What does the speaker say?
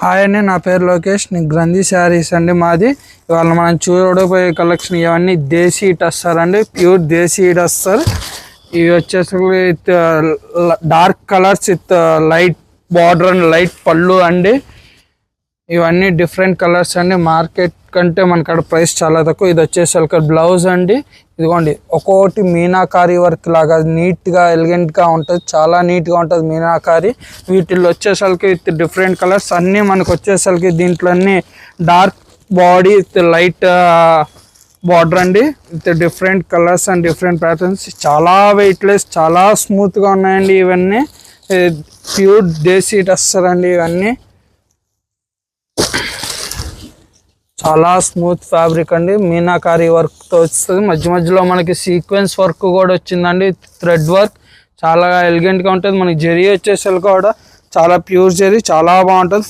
Hi అండి, నా పేరు లోకేష్. నేను గ్రంథి శారీస్ అండి మాది. ఇవాళ మనం చూడబోయే కలెక్షన్ ఇవన్నీ దేశీ టస్సర్ అండి, ప్యూర్ దేశీ టస్సర్. ఇవి వచ్చేసి with dark colours with light border and light పళ్ళు అండి. ఇవన్నీ డిఫరెంట్ కలర్స్ అండి. మార్కెట్ కంటే మనకాడ ప్రైస్ చాలా తక్కువ. ఇది వచ్చేసరికి బ్లౌజ్ అండి. ఇదిగోండి, ఒక్కొక్కటి మీనాకారి వర్క్ లాగా నీట్గా ఎలిగెంట్గా ఉంటుంది, చాలా నీట్గా ఉంటుంది మీనాకారి. వీటిల్లో వచ్చేసరికి విత్ డిఫరెంట్ కలర్స్ అన్నీ మనకు వచ్చేసరికి దీంట్లో అన్నీ dark body with light border అండి, with different colours and different patterns. చాలా వెయిట్లెస్, చాలా స్మూత్గా ఉన్నాయండి. ఇవన్నీ ప్యూర్ దేశీ టస్సర్ అండి. ఇవన్నీ చాలా స్మూత్ ఫ్యాబ్రిక్ అండి, మీనాకారి వర్క్తో వస్తుంది. మధ్య మధ్యలో మనకి సీక్వెన్స్ వర్క్ కూడా వచ్చిందండి, థ్రెడ్ వర్క్. చాలా ఎలిగెంట్గా ఉంటుంది. మనకి జరీ వచ్చేసరికి కూడా చాలా ప్యూర్ జరీ, చాలా బాగుంటుంది.